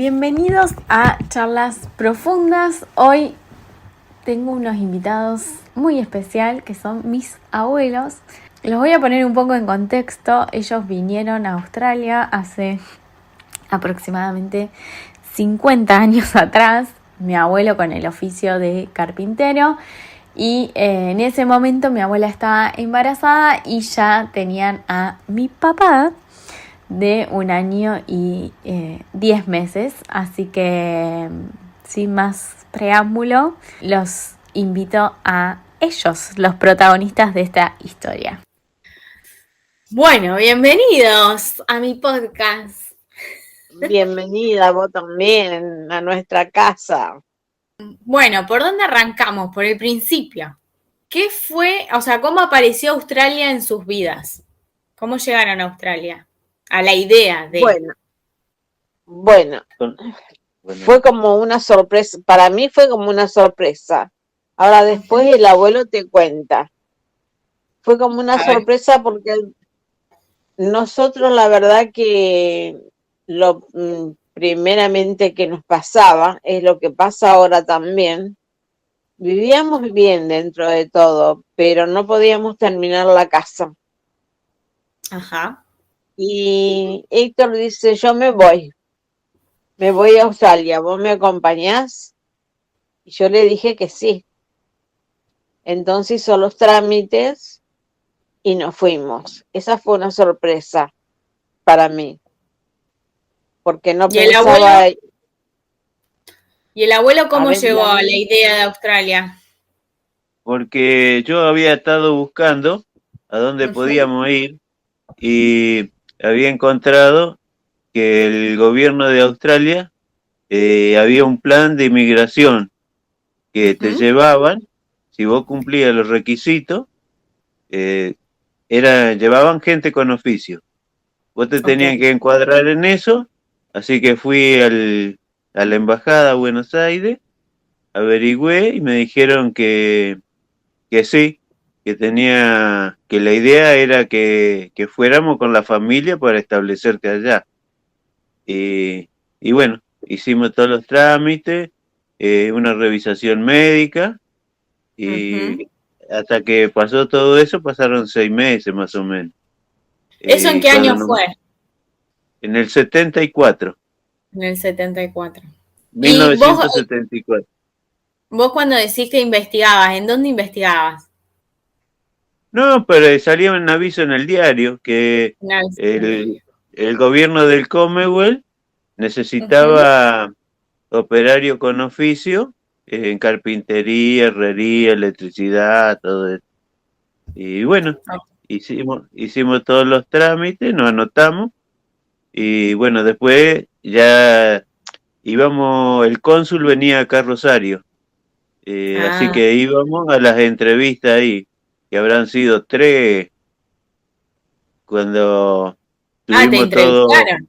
Bienvenidos a Charlas Profundas. Hoy tengo unos invitados muy especial que son mis abuelos. Los voy a poner un poco en contexto. Ellos vinieron a Australia hace aproximadamente 50 años atrás. Mi abuelo con el oficio de carpintero. Y en ese momento mi abuela estaba embarazada y ya tenían a mi papá de 1 año y 10 meses. Así que sin más preámbulo, los invito a ellos, los protagonistas de esta historia. Bueno, bienvenidos a mi podcast. Bienvenida vos también a nuestra casa. Bueno, ¿por dónde arrancamos? Por el principio. ¿Qué fue, cómo apareció Australia en sus vidas? ¿Cómo llegaron a Australia? A la idea de... Bueno, fue como una sorpresa, para mí fue como una sorpresa. Ahora después el abuelo te cuenta. Fue como una sorpresa porque nosotros la verdad que lo primeramente que nos pasaba, es lo que pasa ahora también. Vivíamos bien dentro de todo, pero no podíamos terminar la casa. Ajá. Y Héctor dice, yo me voy a Australia, ¿vos me acompañás? Y yo le dije que sí. Entonces hizo los trámites y nos fuimos. Esa fue una sorpresa para mí, porque no pensaba... ¿Y el abuelo cómo llegó a la idea de Australia? Porque yo había estado buscando a dónde podíamos ir y había encontrado que el gobierno de Australia había un plan de inmigración que te llevaban, si vos cumplías los requisitos, llevaban gente con oficio. Vos te tenían que encuadrar en eso, así que fui a la embajada a Buenos Aires, averigüé y me dijeron que sí, que la idea era que fuéramos con la familia para establecerte allá. Y bueno, hicimos todos los trámites, una revisación médica, y hasta que pasó todo eso pasaron 6 meses más o menos. ¿Eso en qué año fue? En el 74. En el 74. 1974. ¿Vos cuando decís que investigabas, en dónde investigabas? No, pero salía un aviso en el diario que el gobierno del Commonwealth necesitaba operario con oficio en carpintería, herrería, electricidad, todo eso. Y bueno, hicimos todos los trámites, nos anotamos y bueno, después ya íbamos, el cónsul venía acá a Rosario, así que íbamos a las entrevistas ahí, que habrán sido 3 cuando tuvimos ¿te entrevistaron? todo.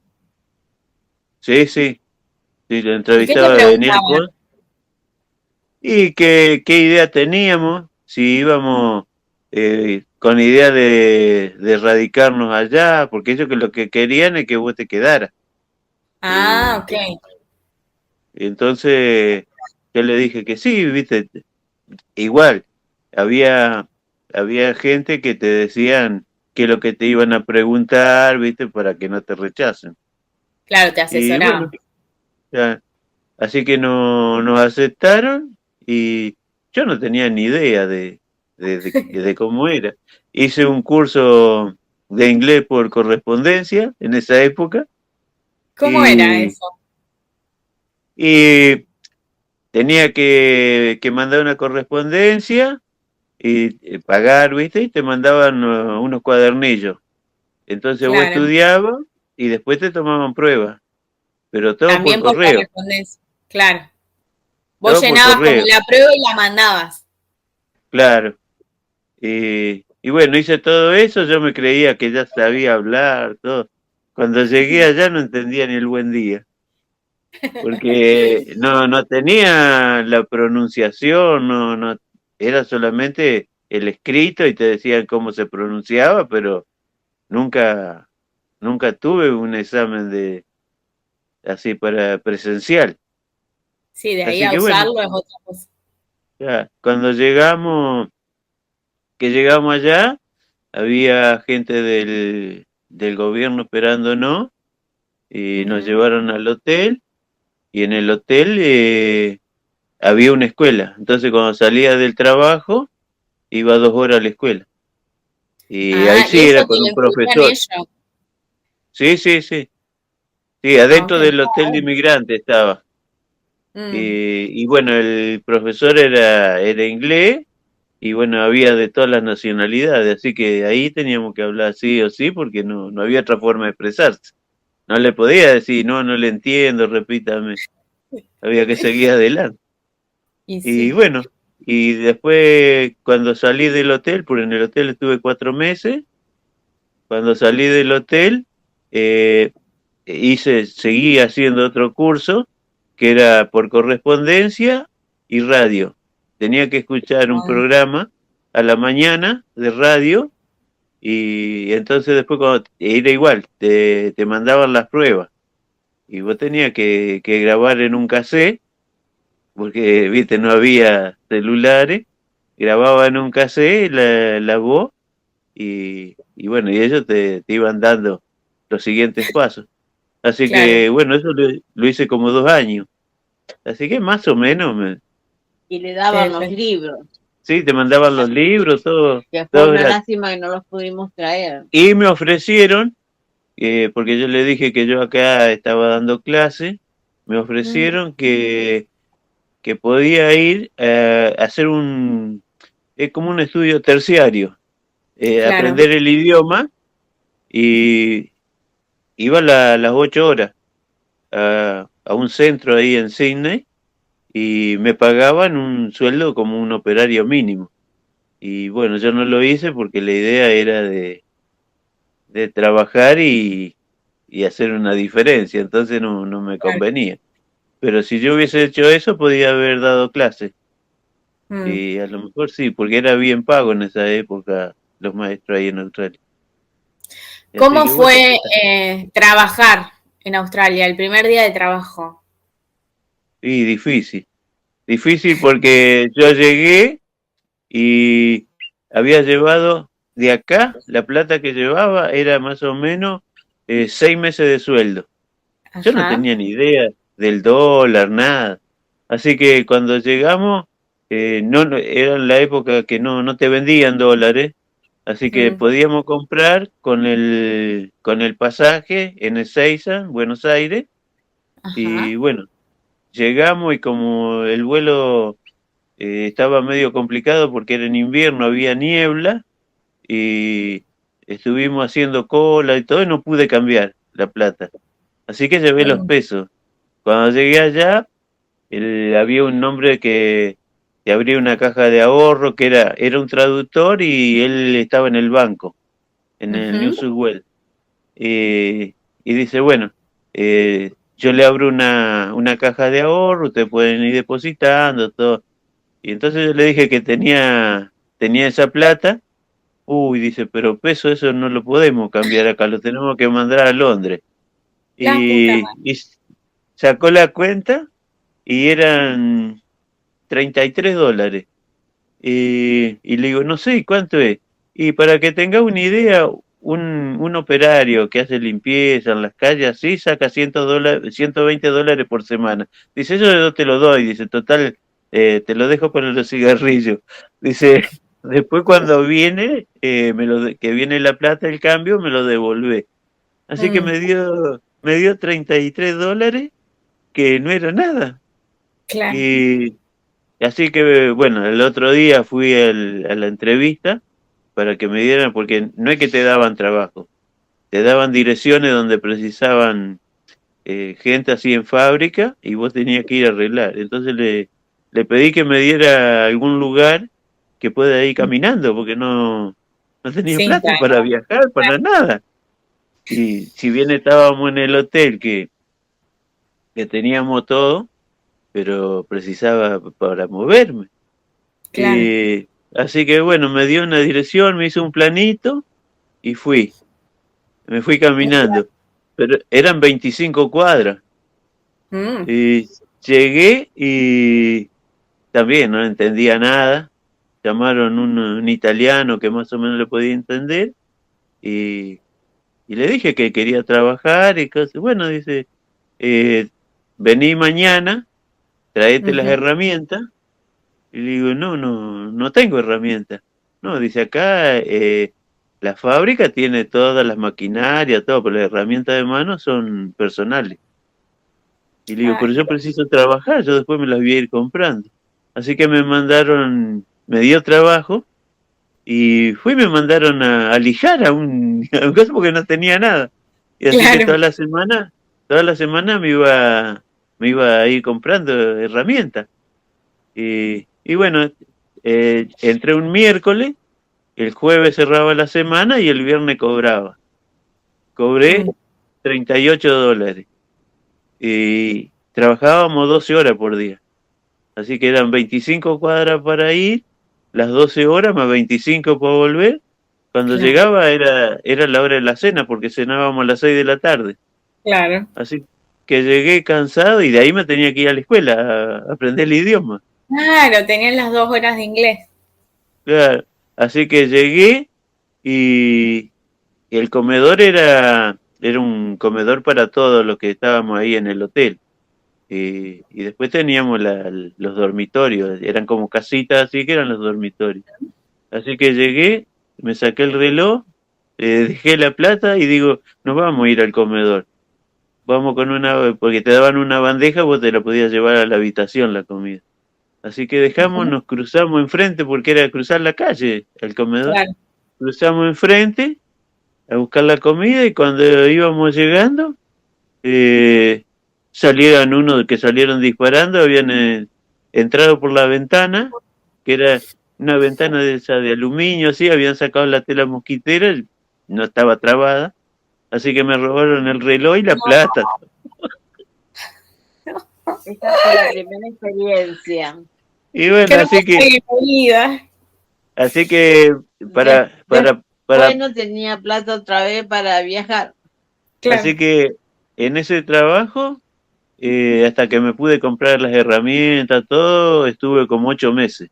Sí, lo entrevistaba de venir y qué idea teníamos, si íbamos con idea de radicarnos allá, porque ellos que lo que querían es que vos te quedaras. Ok. Entonces yo le dije que sí, viste, igual, había gente que te decían que lo que te iban a preguntar, viste, para que no te rechacen. Claro, te asesoraban. Bueno, así que nos aceptaron y yo no tenía ni idea de cómo era. Hice un curso de inglés por correspondencia en esa época. ¿Cómo era eso? Y tenía que mandar una correspondencia y pagar, ¿viste? Y te mandaban unos cuadernillos. Entonces vos estudiabas y después te tomaban pruebas. Pero todo también por correo. Correspondencia. Claro. Vos llenabas como la prueba y la mandabas. Claro. Y bueno, hice todo eso, yo me creía que ya sabía hablar, todo. Cuando llegué allá no entendía ni el buen día. Porque no tenía la pronunciación, no, era solamente el escrito y te decían cómo se pronunciaba, pero nunca tuve un examen así para presencial. Sí, de ahí así a usarlo es otra cosa. Ya, cuando llegamos allá, había gente del gobierno esperándonos y nos llevaron al hotel, y en el hotel había una escuela. Entonces cuando salía del trabajo, iba 2 horas a la escuela. Y ahí sí era con un profesor. Sí. Sí, adentro del hotel de inmigrantes estaba. Y bueno, el profesor era inglés, y bueno, había de todas las nacionalidades, así que ahí teníamos que hablar sí o sí, porque no había otra forma de expresarse. No le podía decir, no le entiendo, repítame. Había que seguir adelante. Y bueno, y después cuando salí del hotel, porque en el hotel estuve 4 meses, cuando salí del hotel, seguí haciendo otro curso, que era por correspondencia y radio. Tenía que escuchar un programa a la mañana de radio, y entonces después era igual, te mandaban las pruebas, y vos tenías que grabar en un cassette, porque, viste, no había celulares, grababa en un cassette la voz, y bueno, y ellos te iban dando los siguientes pasos. Así que, bueno, eso lo hice como 2 años. Así que más o menos Y le daban los libros. Sí, te mandaban los libros, todo. Que fue una lástima que no los pudimos traer. Y me ofrecieron, porque yo le dije que yo acá estaba dando clase, me ofrecieron que podía ir a hacer como un estudio terciario, aprender el idioma, y iba a las 8 horas a un centro ahí en Sydney, y me pagaban un sueldo como un operario mínimo. Y bueno, yo no lo hice porque la idea era de trabajar y hacer una diferencia, entonces no me convenía. Pero si yo hubiese hecho eso, podía haber dado clase. Y a lo mejor sí, porque era bien pago en esa época los maestros ahí en Australia. ¿Cómo fue trabajar en Australia, el primer día de trabajo? Sí, difícil porque yo llegué y había llevado de acá, la plata que llevaba era más o menos 6 meses de sueldo. Ajá. Yo no tenía ni idea del dólar, nada. Así que cuando llegamos, era la época que no te vendían dólares, así que podíamos comprar con el pasaje en Ezeiza, Buenos Aires. Ajá. Y bueno, llegamos y como el vuelo estaba medio complicado porque era en invierno, había niebla, y estuvimos haciendo cola y todo, y no pude cambiar la plata. Así que llevé los pesos. Cuando llegué allá, había un hombre que abría una caja de ahorro, que era un traductor, y él estaba en el banco, en el New South Wales. Y dice, bueno, yo le abro una caja de ahorro, ustedes pueden ir depositando, todo. Y entonces yo le dije que tenía esa plata. Uy, dice, pero peso eso no lo podemos cambiar acá, lo tenemos que mandar a Londres. Y sacó la cuenta y eran $33. Y le digo, no sé, ¿cuánto es? Y para que tenga una idea, un operario que hace limpieza en las calles, así saca $120 por semana. Dice, yo te lo doy, dice, total, te lo dejo para los cigarrillos. Dice, después cuando viene, que viene la plata, el cambio, me lo devolvé. Así que me dio $33, que no era nada. Claro. Y así que, bueno, el otro día fui a la entrevista para que me dieran, porque no es que te daban trabajo, te daban direcciones donde precisaban gente así en fábrica, y vos tenías que ir a arreglar. Entonces le pedí que me diera algún lugar que pueda ir caminando, porque no tenía plata para viajar, para nada. Y si bien estábamos en el hotel que teníamos todo, pero precisaba para moverme. Claro. Así que bueno, me dio una dirección, me hizo un planito y me fui caminando. Pero eran 25 cuadras. Y llegué y también no entendía nada. Llamaron un italiano que más o menos le podía entender y le dije que quería trabajar y cosas. Bueno, dice, vení mañana, traete las herramientas. Y le digo, no tengo herramientas. No, dice acá, la fábrica tiene todas las maquinarias, todo, pero las herramientas de mano son personales. Y le digo, pero yo preciso trabajar, yo después me las voy a ir comprando. Así que me dio trabajo y me mandaron a lijar a un caso porque no tenía nada. Y así que toda la semana me iba a ir comprando herramientas. Y bueno, entré un miércoles, el jueves cerraba la semana y el viernes cobraba. Cobré $38 y trabajábamos 12 horas por día. Así que eran 25 cuadras para ir, las 12 horas más 25 para volver. Cuando llegaba era la hora de la cena porque cenábamos a las 6 de la tarde. Claro. Así que llegué cansado y de ahí me tenía que ir a la escuela a aprender el idioma. Claro, tenían las 2 horas de inglés. Claro, así que llegué y el comedor era un comedor para todos los que estábamos ahí en el hotel. Y después teníamos los dormitorios, eran como casitas así que eran los dormitorios. Así que llegué, me saqué el reloj, dejé la plata y digo, nos vamos a ir al comedor. Vamos porque te daban una bandeja, vos te la podías llevar a la habitación la comida. Así que nos cruzamos enfrente porque era cruzar la calle, el comedor. Claro. Cruzamos enfrente a buscar la comida y cuando íbamos llegando, salieron unos que salieron disparando, habían entrado por la ventana, que era una ventana de esa de aluminio, así, habían sacado la tela mosquitera, no estaba trabada, así que me robaron el reloj y la plata. Esta fue la primera experiencia. Y bueno, así que para no tenía plata otra vez para viajar. Claro. Así que en ese trabajo, hasta que me pude comprar las herramientas, todo, estuve como 8 meses.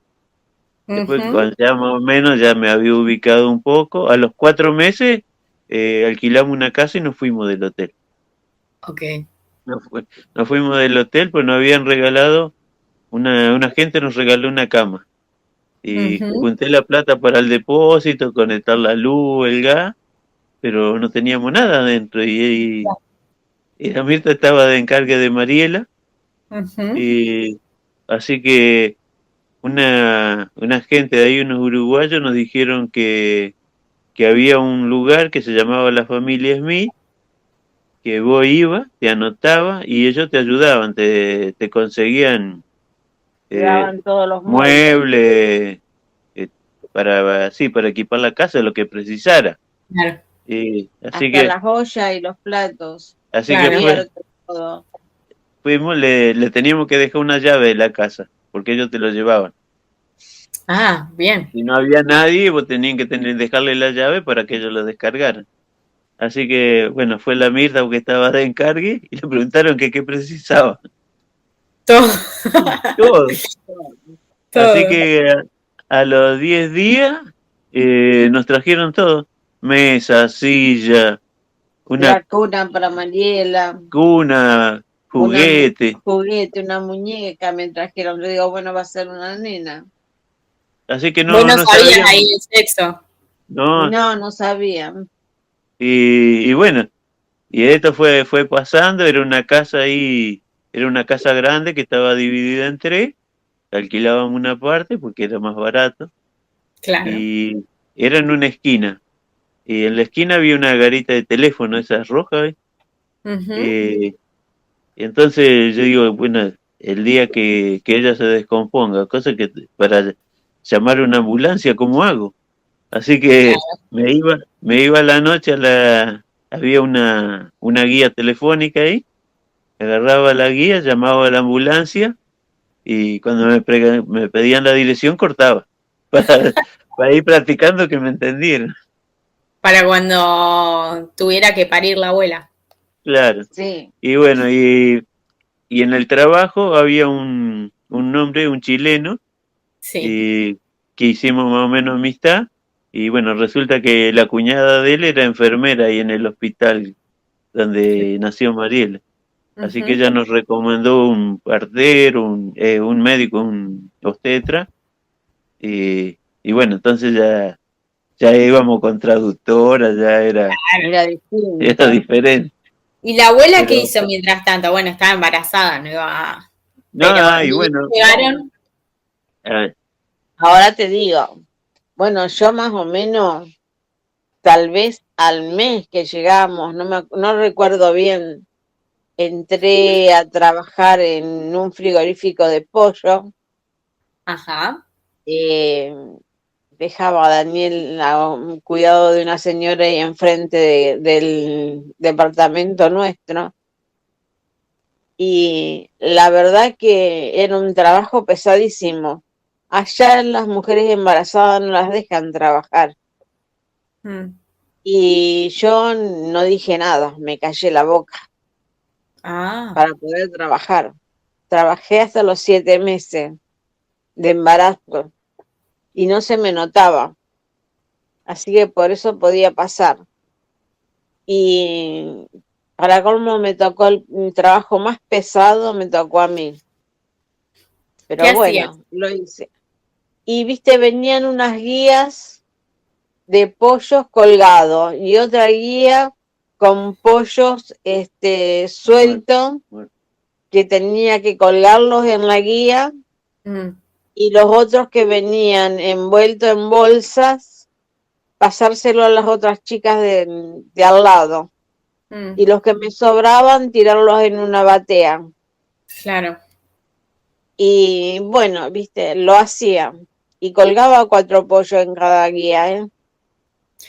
Después, cuando ya más o menos ya me había ubicado un poco, a los 4 meses alquilamos una casa y nos fuimos del hotel. Ok. Nos fuimos del hotel, pues nos habían regalado, una gente nos regaló una cama. Y junté la plata para el depósito, conectar la luz, el gas, pero no teníamos nada adentro. Y la Mirta estaba de encargue de Mariela. Y así que una gente de ahí, unos uruguayos, nos dijeron que había un lugar que se llamaba La Familia Smith, que vos ibas, te anotabas y ellos te ayudaban, te conseguían todos los muebles para equipar la casa, lo que precisara. Claro. Así hasta que las ollas y los platos. Así que fuimos, le teníamos que dejar una llave de la casa, porque ellos te lo llevaban. Ah, bien. Si no había nadie, vos tenías que dejarle la llave para que ellos lo descargaran. Así que, bueno, fue la Mirta que estaba de encargue y le preguntaron que qué precisaba. Todo. Todo. Así que a los 10 días nos trajeron todo. Mesa, silla, una cuna para Mariela. Cuna, juguete. Una muñeca me trajeron. Le digo, bueno, va a ser una nena. Así que no sabían ahí el sexo. No sabían. Y bueno, y esto fue pasando, era una casa ahí, era una casa grande que estaba dividida en 3, alquilábamos una parte porque era más barato. Claro. Y era en una esquina. Y en la esquina había una garita de teléfono, esas rojas. Y entonces yo digo, bueno, el día que ella se descomponga, cosa que para llamar una ambulancia, ¿cómo hago? Así que me iba a la noche había una guía telefónica ahí, agarraba la guía, llamaba a la ambulancia y cuando me pedían la dirección cortaba para ir practicando que me entendieran. Para cuando tuviera que parir la abuela. Claro. Sí. Y bueno, y y en el trabajo había un hombre, un chileno, Sí. y que hicimos más o menos amistad, y bueno, resulta que la cuñada de él era enfermera ahí en el hospital donde nació Mariela. Así que Ujú. ella nos recomendó un partero, un médico, un obstetra, y bueno, entonces ya íbamos con traductora, ya era Era distinto. era diferente. ¿Y la abuela qué Pero, hizo mientras tanto? Bueno, estaba embarazada, no iba a... no, Pero y ¿y bueno, llegaron? Ahora te digo, bueno, yo más o menos, tal vez al mes que llegamos, no recuerdo bien, entré a trabajar en un frigorífico de pollo. Ajá. eh, Dejaba a Daniel a un cuidado de una señora ahí enfrente del departamento nuestro. Y la verdad que era un trabajo pesadísimo. Allá las mujeres embarazadas no las dejan trabajar. Mm. Y yo no dije nada, me callé la boca Ah, para poder trabajar. Trabajé hasta los 7 meses de embarazo y no se me notaba, así que por eso podía pasar. Y para colmo me tocó el trabajo más pesado, me tocó a mí, ¿qué pero hacías? bueno, lo hice. Y viste, venían unas guías de pollos colgados y otra guía con pollos sueltos que tenía que colgarlos en la guía, Mm. y los otros que venían envueltos en bolsas, pasárselo a las otras chicas de al lado. Mm. Y los que me sobraban, tirarlos en una batea. Claro. Y bueno, viste, lo hacía. Y colgaba 4 pollos en cada guía, ¿eh?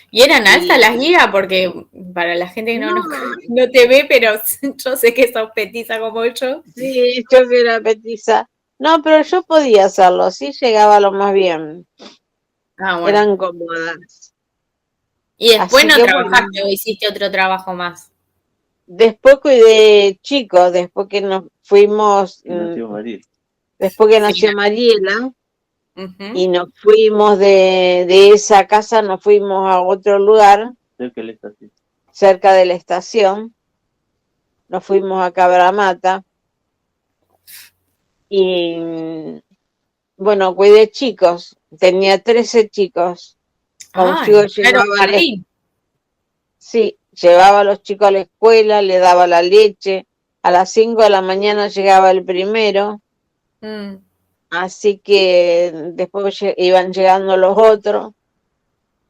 ¿Y eran altas Y las guías? Porque para la gente que no, no, no te ve, pero yo sé que sos petiza como yo. sí, yo que era petiza. No, pero yo podía hacerlo, sí llegaba lo más bien. Ah, bueno. Eran cómodas. ¿Y después Así no que bueno, trabajaste o hiciste otro trabajo más? después cuidé chicos, después que nos fuimos, y nació María. después que Sí. nació Mariela, Ujú. y nos fuimos de esa casa, nos fuimos a otro lugar, Cerca de la estación. cerca de la estación, nos fuimos a Cabramata, y bueno, cuidé chicos, tenía 13 chicos, consigo Ay, claro, llevaba, jardín. sí, llevaba a los chicos a la escuela, le daba la leche, a las 5 de la mañana llegaba el primero, Mm. así que después iban llegando los otros,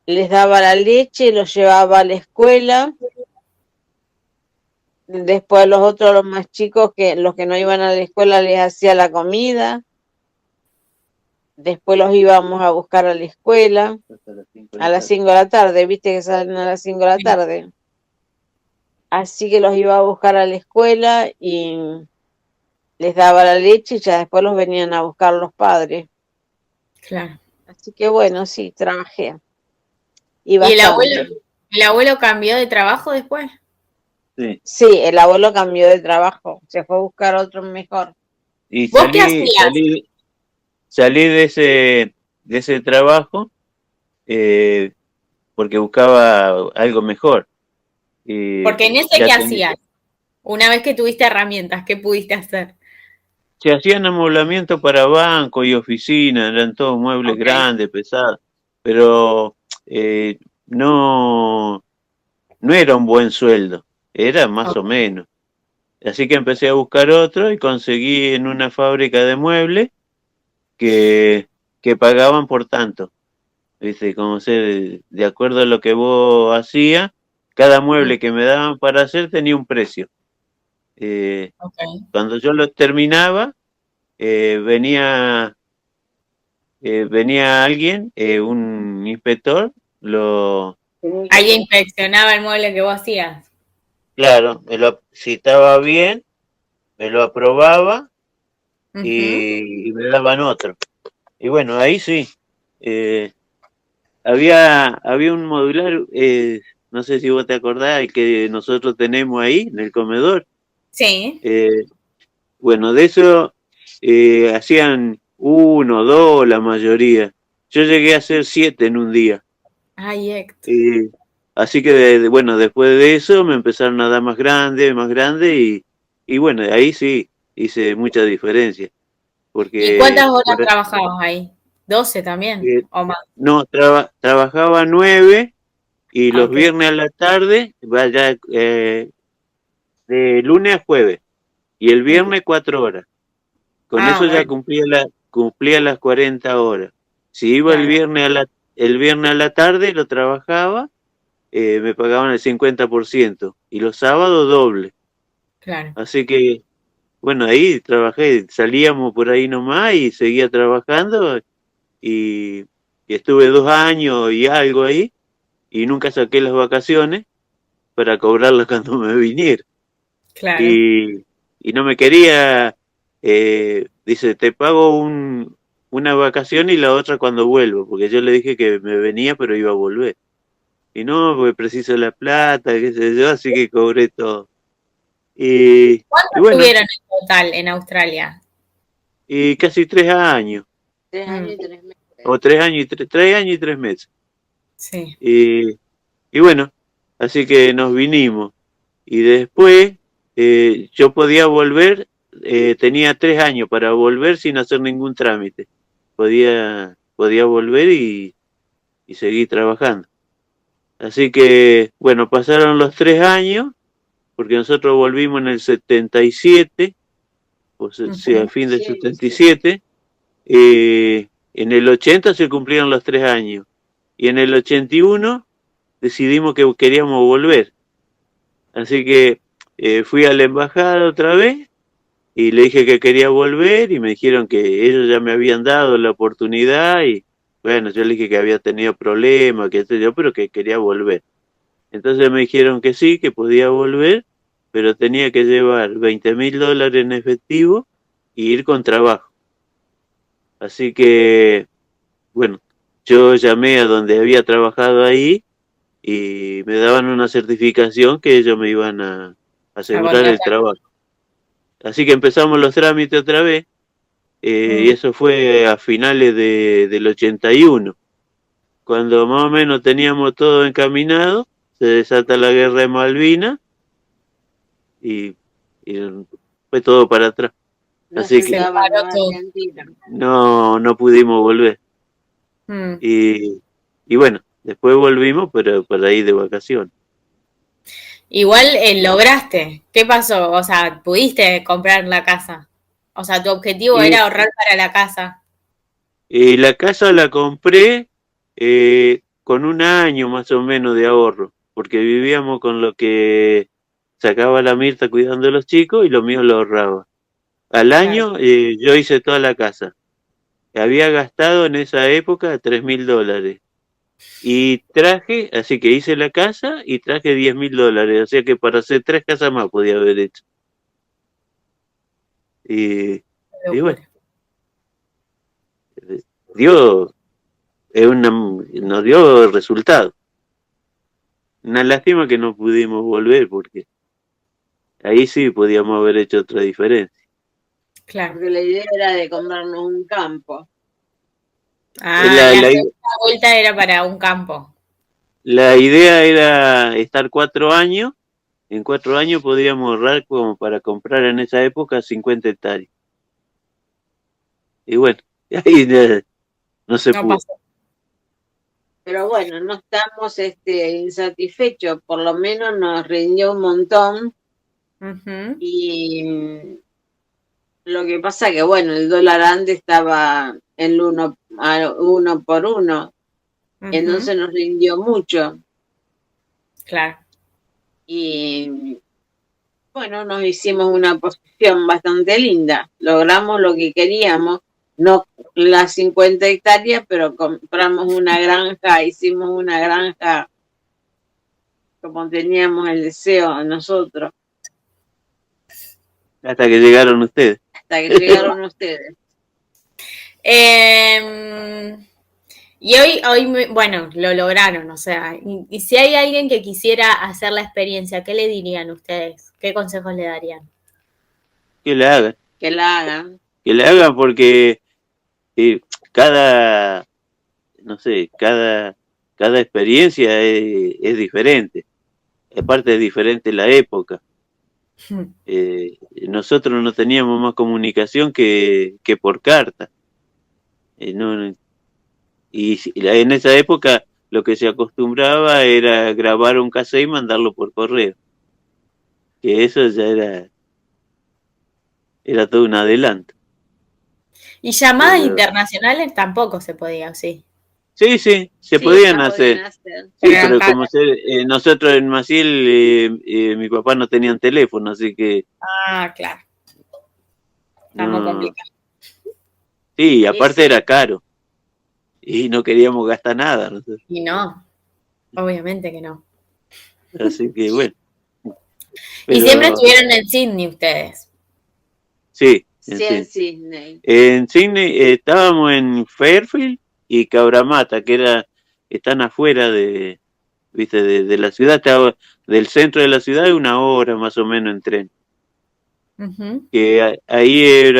les daba la leche, los llevaba a la escuela. Después los otros, los más chicos, que los que no iban a la escuela, les hacía la comida. Después los íbamos a buscar a la escuela Hasta las 5 de a la las tarde. 5 de la tarde, viste que salen a las 5 de la Sí, tarde. Así que los iba a buscar a la escuela y les daba la leche y ya después los venían a buscar los padres. claro. Así que bueno, sí, trabajé. Y ¿Y bastante. el abuelo cambió de trabajo después? Sí. Sí, el abuelo cambió de trabajo, se fue a buscar otro mejor. Y ¿Vos qué hacías? salí de ese trabajo, eh, porque buscaba algo mejor. Y Porque en ese, ya ¿qué tenía, hacías? Una vez que tuviste herramientas, ¿qué pudiste hacer? se hacían amoblamiento para banco y oficina, eran todos muebles Ok, grandes, pesados, pero eh, no, no era un buen sueldo, era más o ok. menos. Así que empecé a buscar otro y conseguí en una fábrica de muebles que, que pagaban por tanto. ¿Viste? Como de acuerdo a lo que vos hacías, cada Mm, mueble que me daban para hacer tenía un precio. Eh, ok. Cuando yo lo terminaba, eh, venía, venía alguien, un inspector, Ahí inspeccionaba el mueble que vos hacías. claro, si estaba bien, me lo aprobaba Ujú. y me daban otro. Y bueno, ahí sí. eh, había un modular, no sé si vos te acordás, el que nosotros tenemos ahí en el comedor. Sí. eh, bueno, de eso hacían 1, 2 la mayoría. Yo llegué a hacer 7 en un día. Ay, Héctor. Así que, bueno, después de eso me empezaron a dar más grande, y bueno, ahí sí hice mucha diferencia. ¿Y cuántas Porque horas trabajabas ahí? ¿12 también? ¿O más? no, trabajaba 9 y los Ok. viernes a la tarde, vaya, de lunes a jueves, y el viernes 4 horas. Con eso ya Bueno, cumplía las 40 horas. Si iba claro, el viernes a la tarde, lo trabajaba, me pagaban el 50%, y los sábados doble. claro. Así que, bueno, ahí trabajé, salíamos por ahí nomás y seguía trabajando, y, y estuve 2 años y algo ahí, y nunca saqué las vacaciones para cobrarlas cuando me viniera. Claro. Y no me quería, dice, te pago una vacación y la otra cuando vuelvo, porque yo le dije que me venía pero iba a volver. Y no, porque preciso la plata, qué sé yo, así que cobré todo. Y ¿Cuánto bueno, estuvieron en total en Australia? y casi 3 años, 3 años y 3 meses. o 3 años y 3 años y 3 meses. Sí. Y bueno, así que nos vinimos. Y después yo podía volver, tenía 3 años para volver sin hacer ningún trámite. Podía volver y seguir trabajando. Así que, bueno, pasaron los 3 años, porque nosotros volvimos en el 77, o sea, al fin del 77. En el 80 se cumplieron los 3 años. Y en el 81 decidimos que queríamos volver. Así que fui a la embajada otra vez y le dije que quería volver y me dijeron que ellos ya me habían dado la oportunidad y bueno, yo le dije que había tenido problemas, qué sé yo, pero que quería volver. Entonces me dijeron que sí, que podía volver, pero tenía que llevar $20,000 en efectivo y ir con trabajo. Así que, bueno, yo llamé a donde había trabajado ahí y me daban una certificación que ellos me iban a A asegurar el contratar. trabajo. Así que empezamos los trámites otra vez, y eso fue a finales del 81. Cuando más o menos teníamos todo encaminado, se desata la guerra de Malvinas y, y fue todo para atrás. No Así se que llevaban a Argentina. no pudimos volver. Mm. Y bueno, después volvimos, pero por ahí de vacaciones. Igual lograste. ¿Qué pasó? O sea, pudiste comprar la casa. O sea, tu objetivo Y, era ahorrar para la casa. y la casa la compré con 1 año más o menos de ahorro, porque vivíamos con lo que sacaba la Mirta cuidando a los chicos y lo mío lo ahorraba. Al Claro. año yo hice toda la casa. Había gastado en esa época $3,000. Y traje, así que hice la casa y traje $10,000. O sea que para hacer 3 casas más podía haber hecho. Y, y bueno, Locura. dio, nos dio resultado. Una lástima que no pudimos volver porque ahí sí podíamos haber hecho otra diferencia. Claro. Porque la idea era de comprarnos un campo. Ah, la segunda vuelta era para un campo. La idea era estar 4 años. En 4 años podríamos ahorrar como para comprar en esa época 50 hectáreas. Y bueno, ahí no se No pudo. pasó. Pero bueno, no estamos insatisfechos, por lo menos nos rindió un montón. Y lo que pasa que, bueno, el dólar antes estaba en 1 por 1, entonces nos rindió mucho. Claro. Y bueno, nos hicimos una posición bastante linda, logramos lo que queríamos, no las 50 hectáreas, pero compramos una granja, hicimos una granja como teníamos el deseo nosotros. Hasta que llegaron ustedes. Hasta que llegaron ustedes. Y hoy, bueno, lo lograron, o sea, y si hay alguien que quisiera hacer la experiencia, ¿qué le dirían ustedes? ¿Qué consejos le darían? Que la hagan. Que la hagan. Que la hagan porque cada, no sé, cada experiencia es diferente. Aparte es diferente la época. Nosotros no teníamos más comunicación que por carta. Y en esa época lo que se acostumbraba era grabar un cassette y mandarlo por correo. Que eso ya era todo un adelanto. Y llamadas internacionales tampoco se podía, ¿sí? Sí, se podían hacer. Sí, pero como nosotros en Maciel, mi papá no tenían teléfono, así que... Ah, claro. Estamos complicados. Sí, aparte era caro. Y no queríamos gastar nada. Nosotros. Y no, obviamente que no. Así que bueno. Pero... Y siempre estuvieron en Sydney ustedes. Sí, en Sydney. En Sydney estábamos en Fairfield y Cabramatta, que están afuera de la ciudad, estaba del centro de la ciudad, 1 hora más o menos en tren. Que ahí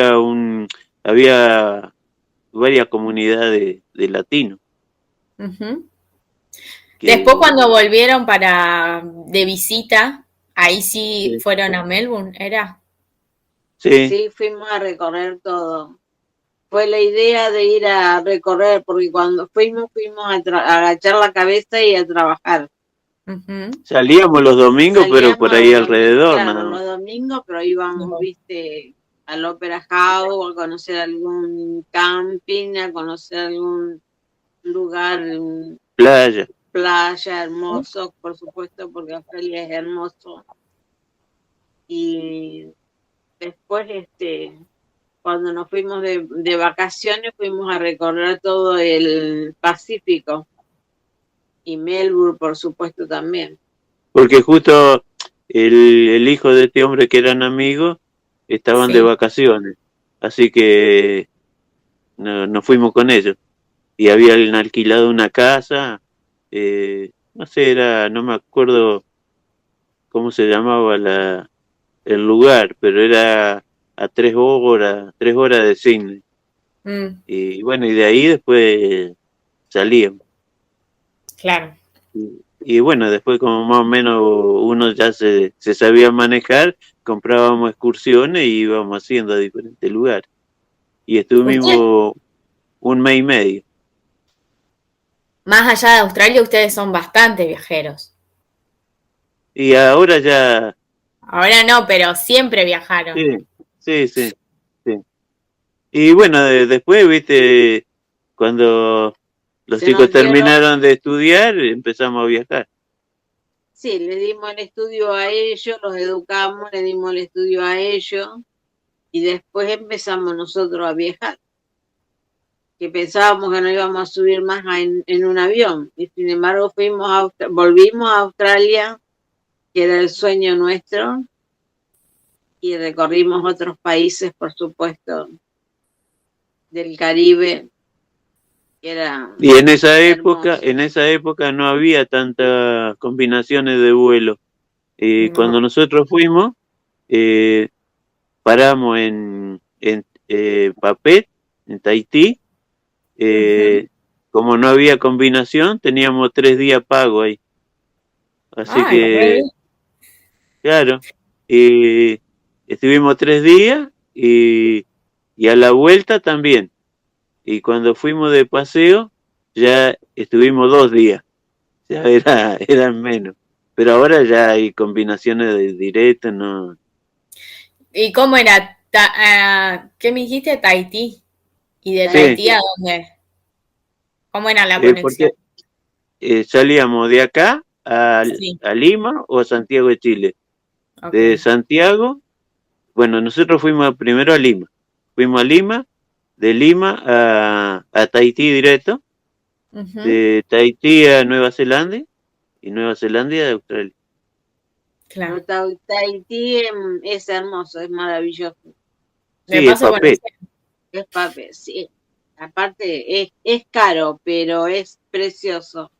había varias comunidades de latinos. Después cuando volvieron de visita, ahí sí fueron a Melbourne, ¿era? Sí, fuimos a recorrer todo. Fue la idea de ir a recorrer, porque cuando fuimos a agachar la cabeza y a trabajar. Salíamos los domingos, pero por ahí alrededor. Claro, los domingos, pero íbamos, al Opera House, a conocer algún camping, a conocer algún lugar. Playa hermoso, por supuesto, porque Australia es hermoso. Y después, cuando nos fuimos de vacaciones, fuimos a recorrer todo el Pacífico. Y Melbourne, por supuesto, también. Porque justo el hijo de este hombre que eran amigos estaban de vacaciones, así que nos fuimos con ellos. Y habían alquilado una casa, no sé, no me acuerdo cómo se llamaba el lugar, pero era a 3 horas de Sydney. Y bueno, y de ahí después salíamos. Claro. Y bueno, después como más o menos uno ya se sabía manejar, comprábamos excursiones y íbamos haciendo a diferentes lugares. Y estuvimos 1 mes y medio. Más allá de Australia, ustedes son bastante viajeros. Y ahora ya... Ahora no, pero siempre viajaron. Sí. Y bueno, después, viste, cuando los chicos terminaron de estudiar, empezamos a viajar. Sí, le dimos el estudio a ellos, los educamos, le dimos el estudio a ellos y después empezamos nosotros a viajar. Que pensábamos que no íbamos a subir más en un avión y sin embargo volvimos a Australia, que era el sueño nuestro, y recorrimos otros países, por supuesto, del Caribe. Y en esa época no había tantas combinaciones de vuelo. Cuando nosotros fuimos, paramos en Papet, en Tahití. Como no había combinación, teníamos 3 días pago ahí. Así que, claro, estuvimos 3 días y a la vuelta también. Y cuando fuimos de paseo, ya estuvimos 2 días. Ya eran menos. Pero ahora ya hay combinaciones de directo, ¿no? ¿Y cómo era? ¿Qué me dijiste? Tahití. ¿Y de Tahití a dónde? ¿Cómo era la conexión? Porque, salíamos de acá a Lima o a Santiago de Chile. De Santiago, bueno, nosotros fuimos primero a Lima. Fuimos a Lima, de Lima a Tahití directo, de Tahití a Nueva Zelanda y Nueva Zelanda a Australia. Claro. Tahití es hermoso, es maravilloso. Sí, es papel. Es papel, sí. Aparte es caro, pero es precioso.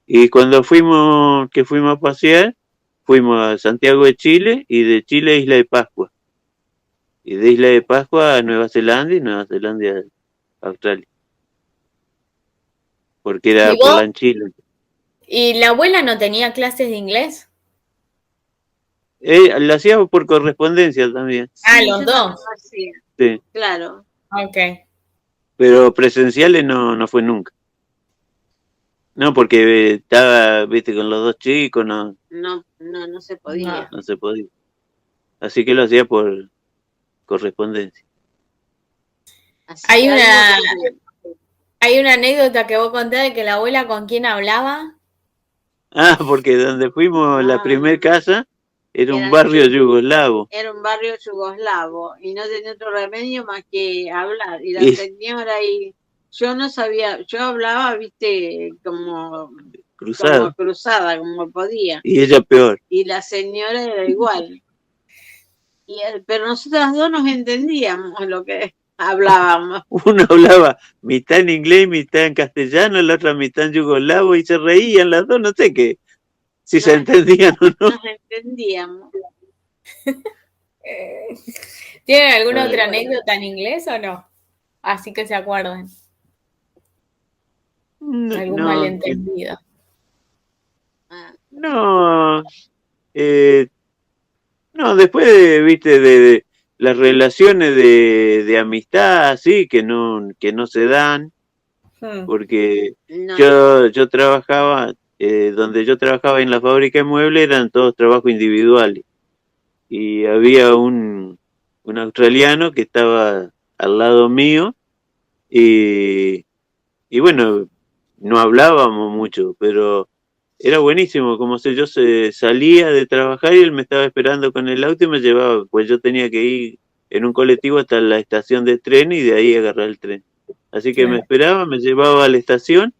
Y cuando fuimos a pasear, fuimos a Santiago de Chile y de Chile a Isla de Pascua. Y de Isla de Pascua a Nueva Zelanda y Nueva Zelanda a Australia. Porque era ¿Y por vos? Lanchile. ¿Y la abuela no tenía clases de inglés? La hacíamos por correspondencia también. Ah, Sí, los yo también dos. lo hacía, Sí. claro. Ok. Pero presenciales no fue nunca. No, porque estaba, viste, con los dos chicos, no No se podía. no se podía. Así que lo hacía por correspondencia. Así Hay que una, algo que- hay una anécdota que vos contés de que la abuela con quién hablaba. Ah, porque donde fuimos la primer casa era un Era, barrio yugoslavo. era un barrio yugoslavo y no tenía otro remedio más que hablar. Y la Y señora y yo no sabía, yo hablaba, viste, como cruzado. cruzada, como podía. Y ella peor. Y la señora era igual. Pero nosotras dos nos entendíamos lo que hablábamos. Uno hablaba mitad en inglés, mitad en castellano, la otra mitad en yugoslavo y se reían las dos, no sé qué, si se entendían o no. Nos entendíamos. ¿Tienen alguna Ay. otra anécdota en inglés o no? Así que se acuerdan. Algún No, malentendido. no, no, después, viste, de las relaciones de amistad, así, que no se dan, porque No. yo trabajaba, donde yo trabajaba en la fábrica de muebles eran todos trabajos individuales, y había un australiano que estaba al lado mío, y bueno, no hablábamos mucho, pero era buenísimo, como si yo salía de trabajar y él me estaba esperando con el auto y me llevaba, pues yo tenía que ir en un colectivo hasta la estación de tren y de ahí agarrar el tren. Así que me esperaba, me llevaba a la estación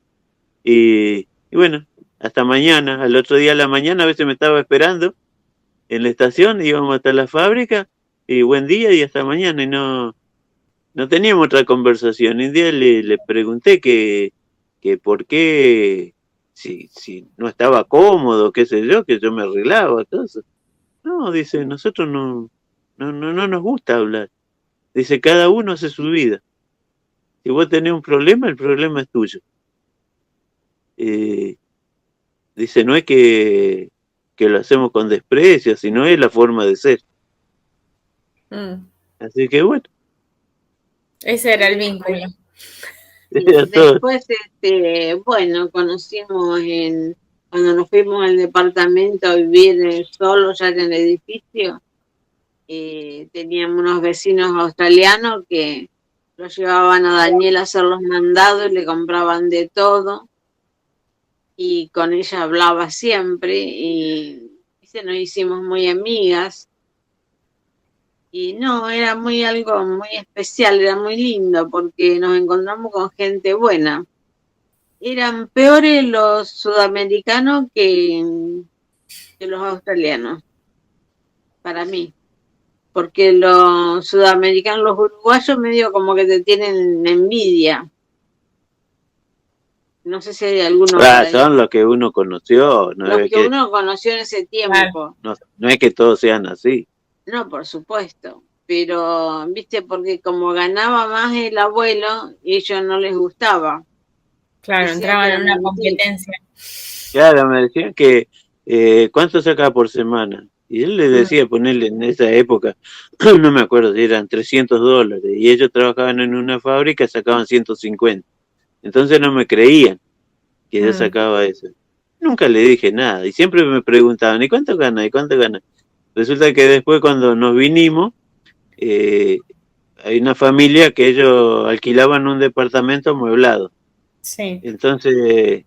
y bueno, hasta mañana. Al otro día a la mañana a veces me estaba esperando en la estación, íbamos hasta la fábrica y buen día y hasta mañana y no teníamos otra conversación. Un día le pregunté que por qué, si no estaba cómodo, qué sé yo, que yo me arreglaba, todo eso. No, dice, nosotros no nos gusta hablar. Dice, cada uno hace su vida. Si vos tenés un problema, el problema es tuyo. Dice, no es que lo hacemos con desprecio, sino es la forma de ser. Así que bueno. Ese era el vínculo. Después, bueno, conocimos cuando nos fuimos al departamento a vivir solos ya en el edificio, teníamos unos vecinos australianos que lo llevaban a Daniel a hacer los mandados y le compraban de todo. Y con ella hablaba siempre y nos hicimos muy amigas. Y no, era algo muy especial, era muy lindo porque nos encontramos con gente buena. Eran peores los sudamericanos que los australianos, para mí. Porque los sudamericanos, los uruguayos medio como que te tienen envidia. No sé si hay alguno. Son los que uno conoció. No los es que uno conoció en ese tiempo. No es que todos sean así. No, por supuesto, pero, viste, porque como ganaba más el abuelo, ellos no les gustaba. Claro, entraban en una competencia. Claro, me decían que, ¿cuánto sacaba por semana? Y él les decía ponerle en esa época, no me acuerdo si eran $300, y ellos trabajaban en una fábrica, sacaban 150. Entonces no me creían que yo sacaba eso. Nunca le dije nada, y siempre me preguntaban, ¿y cuánto gana? ¿Y cuánto gana? Resulta que después cuando nos vinimos, hay una familia que ellos alquilaban un departamento amueblado. Sí. Entonces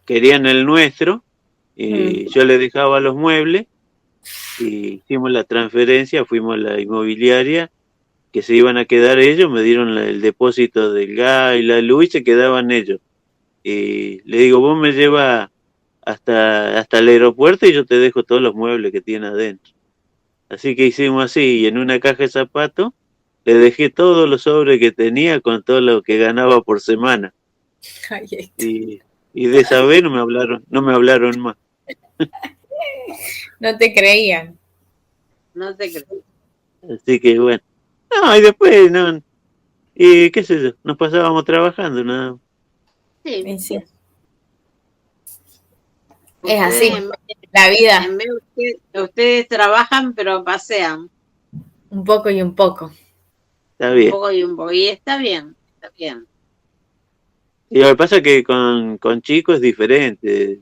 querían el nuestro y yo les dejaba los muebles y hicimos la transferencia, fuimos a la inmobiliaria que se iban a quedar ellos, me dieron el depósito del gas y la luz y se quedaban ellos. Y le digo, vos me llevas hasta el aeropuerto y yo te dejo todos los muebles que tiene adentro. Así que hicimos así, y en una caja de zapatos le dejé todos los sobres que tenía con todo lo que ganaba por semana. Y de esa vez no me hablaron más. No te creían. No te creían. Así que bueno. No, y después, no, y qué sé yo, nos pasábamos trabajando, nada más. Sí. Sí. Es Ustedes, así, en vez, la vida, en vez ustedes trabajan, pero pasean. un poco y un poco. Está Un bien. poco y un poco. Y está bien, está bien. Y lo que pasa es que con chicos es diferente.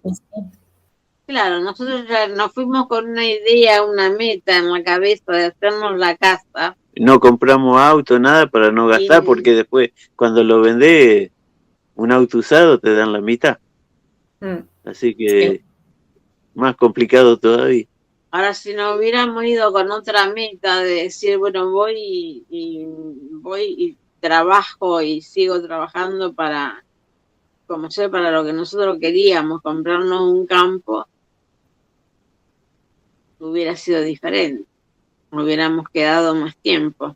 Claro, nosotros ya nos fuimos con una idea, una meta en la cabeza de hacernos la casa. No compramos auto, nada para no gastar, Y porque después cuando lo vendés, un auto usado te dan la mitad. Así que más complicado todavía. ahora si nos hubiéramos ido con otra meta de decir, bueno, voy y trabajo y sigo trabajando para, como sé, para lo que nosotros queríamos, comprarnos un campo, hubiera sido diferente. Hubiéramos quedado más tiempo.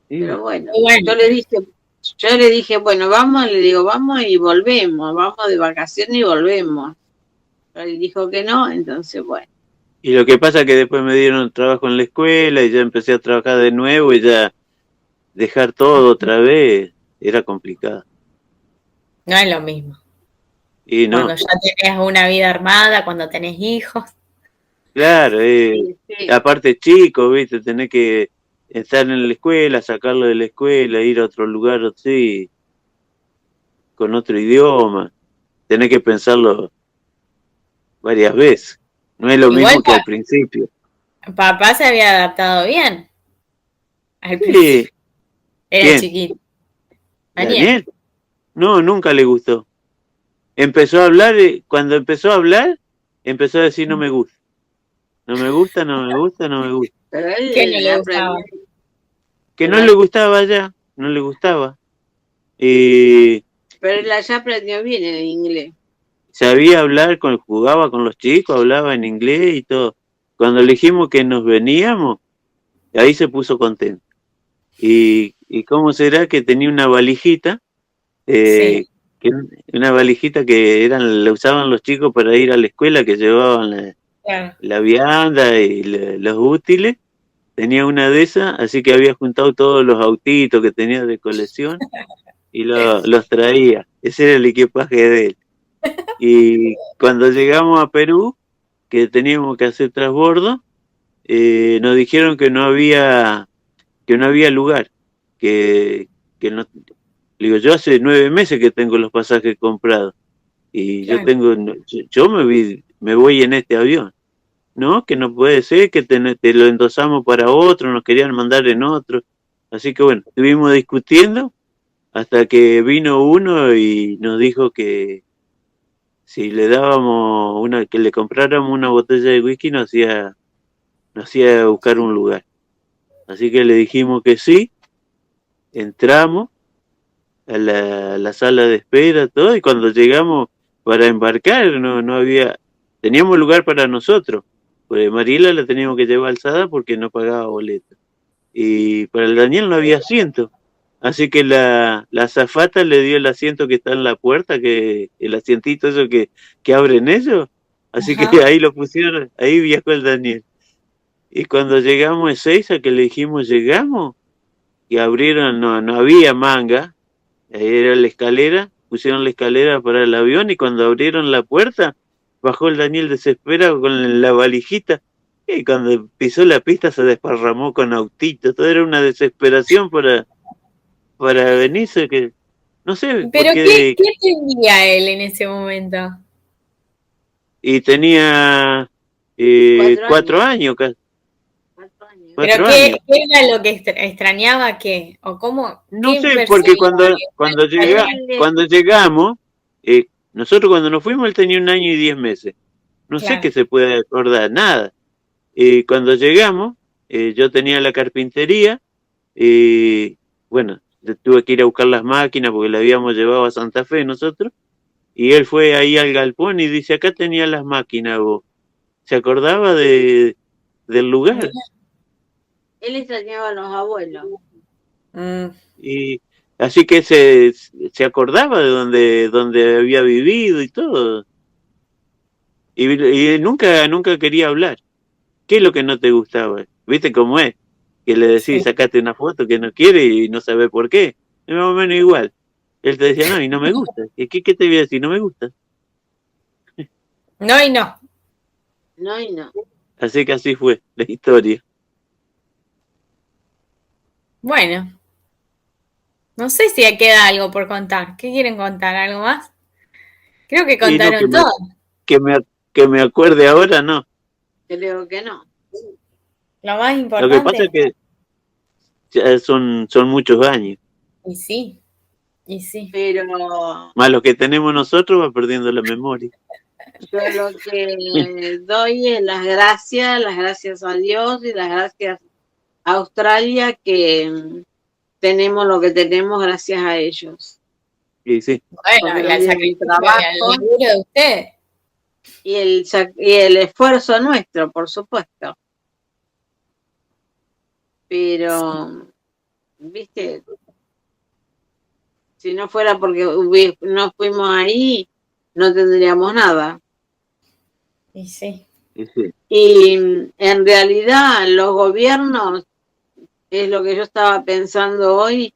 Sí. Pero bueno, yo le dije, bueno, vamos, le digo, vamos y volvemos, vamos de vacaciones y volvemos. Pero él dijo que no, entonces bueno. Y lo que pasa es que después me dieron trabajo en la escuela y ya empecé a trabajar de nuevo y ya dejar todo otra vez era complicado. No es lo mismo. Y no, Cuando ya tenés una vida armada, cuando tenés hijos. claro, Sí. aparte chico, viste, tenés que estar en la escuela, sacarlo de la escuela, ir a otro lugar así, con otro idioma, tenés que pensarlo varias veces. No es lo Igual mismo que al principio. papá se había adaptado bien al Sí, principio. Era ¿quién? chiquito. ¿Daniel? No, nunca le gustó. Empezó a hablar, cuando empezó a hablar, empezó a decir no me gusta. No me gusta, no me gusta, no me gusta. Pero él ¿Qué no le gustaba? Que no le gustaba ya, no le gustaba. Y Pero él allá aprendió bien el inglés. sabía hablar, jugaba con los chicos, hablaba en inglés y todo. Cuando le dijimos que nos veníamos, ahí se puso contento. Y cómo será que tenía una valijita, una valijita que la usaban los chicos para ir a la escuela, que llevaban la vianda y los útiles. Tenía una de esas, así que había juntado todos los autitos que tenía de colección y los traía. Ese era el equipaje de él. Y cuando llegamos a Perú, que teníamos que hacer transbordo, nos dijeron que no había lugar, que no. Digo, yo hace 9 meses que tengo los pasajes comprados y yo me voy en este avión. No, que no puede ser, que te lo endosamos para otro, nos querían mandar en otro. Así que bueno, estuvimos discutiendo hasta que vino uno y nos dijo que si le dábamos que le compráramos una botella de whisky nos hacía buscar un lugar. Así que le dijimos que sí, entramos a la sala de espera, todo, y cuando llegamos para embarcar no había, teníamos lugar para nosotros. Pues Mariela la teníamos que llevar alzada porque no pagaba boleto. Y para el Daniel no había asiento. Así que la azafata le dio el asiento que está en la puerta, que el asientito eso que abren ellos. Así que ahí lo pusieron, ahí viajó el Daniel. Y cuando llegamos a Ezeiza, que le dijimos llegamos, y abrieron, no había manga, ahí era la escalera, pusieron la escalera para el avión y cuando abrieron la puerta, bajó el Daniel desesperado con la valijita y cuando pisó la pista se desparramó con autito, todo era una desesperación para venirse, que no sé. ¿Pero porque, qué tenía él en ese momento? Y tenía 4 años casi. ¿Pero qué era lo que extrañaba qué? ¿O cómo? No sé, porque cuando llegamos, nosotros cuando nos fuimos él tenía 1 año y 10 meses. No sé qué se puede acordar, nada. Cuando llegamos, yo tenía la carpintería, bueno, tuve que ir a buscar las máquinas porque la habíamos llevado a Santa Fe nosotros, y él fue ahí al galpón y dice, acá tenía las máquinas vos. Se acordaba del lugar. Él extrañaba a los abuelos. Y así que se acordaba de donde había vivido y todo. Y nunca quería hablar. ¿Qué es lo que no te gustaba? ¿Viste cómo es? que le decís, Sí. sacate una foto que no quiere y no sabe por qué. Es más o menos igual. Él te decía, no, y no me gusta. ¿Qué te voy a decir? No me gusta. No y no. No y no. Así que así fue la historia. Bueno. No sé si queda algo por contar. ¿Qué quieren contar? ¿Algo más? Creo que Y no, contaron todo. que me acuerde ahora, no. Creo que no. Lo más Lo importante. que pasa es que ya son muchos años. Y sí. Y sí. Pero Más lo que tenemos nosotros va perdiendo la memoria. yo lo que doy es las gracias a Dios y las gracias a Australia que tenemos lo que tenemos gracias a ellos. Y sí, Bueno, Porque y no al tienen sacrificio trabajo. y al laburo de ustedes. Y el esfuerzo nuestro, por supuesto. Pero, viste, si no fuera porque no fuimos ahí, no tendríamos nada. Y sí. y sí. Y en realidad los gobiernos, es lo que yo estaba pensando hoy,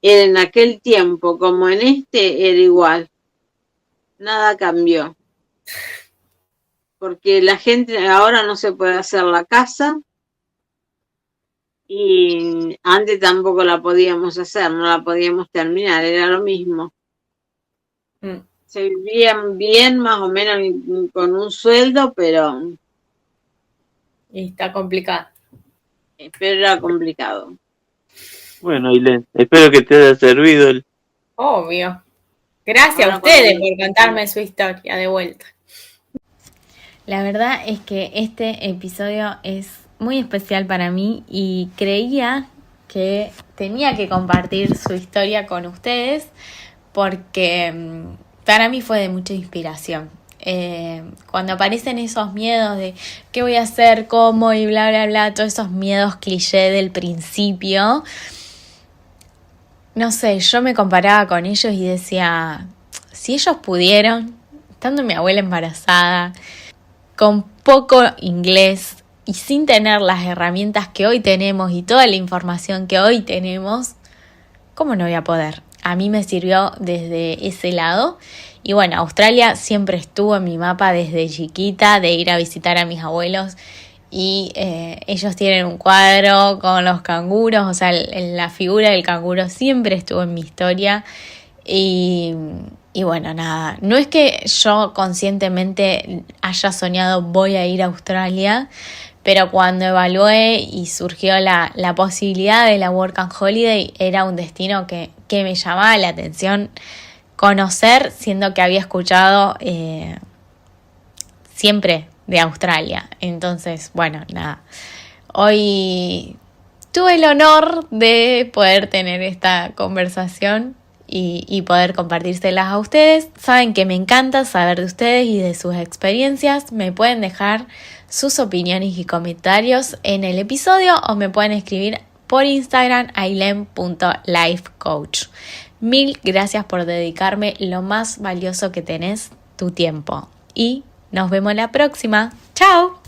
en aquel tiempo como en este era igual. Nada cambió. Porque la gente ahora no se puede hacer la casa y antes tampoco la podíamos hacer, no la podíamos terminar, era lo mismo. Mm. Se vivían bien más o menos con un sueldo, pero Y está complicado. era complicado. Bueno, Ailén, espero que te haya servido el... Obvio. Gracias Ahora a ustedes cuando- por contarme su historia de vuelta. La verdad es que este episodio es muy especial para mí y creía que tenía que compartir su historia con ustedes porque para mí fue de mucha inspiración. Cuando aparecen esos miedos de qué voy a hacer, cómo y bla, bla, bla, todos esos miedos cliché del principio, no sé, yo me comparaba con ellos y decía, si ellos pudieron, estando mi abuela embarazada, con poco inglés y sin tener las herramientas que hoy tenemos y toda la información que hoy tenemos, ¿cómo no voy a poder? A mí me sirvió desde ese lado. Y bueno, Australia siempre estuvo en mi mapa desde chiquita, de ir a visitar a mis abuelos. Y ellos tienen un cuadro con los canguros, o sea, la figura del canguro siempre estuvo en mi historia. Y bueno, nada, no es que yo conscientemente haya soñado voy a ir a Australia, pero cuando evalué y surgió la posibilidad de la Work and Holiday, era un destino que me llamaba la atención conocer, siendo que había escuchado siempre de Australia. Entonces, bueno, nada, hoy tuve el honor de poder tener esta conversación y poder compartírselas a ustedes. Saben que me encanta saber de ustedes y de sus experiencias. Me pueden dejar sus opiniones y comentarios en el episodio o me pueden escribir por Instagram ailen.lifecoach. Mil gracias por dedicarme lo más valioso que tenés, tu tiempo. Y nos vemos la próxima. ¡Chao!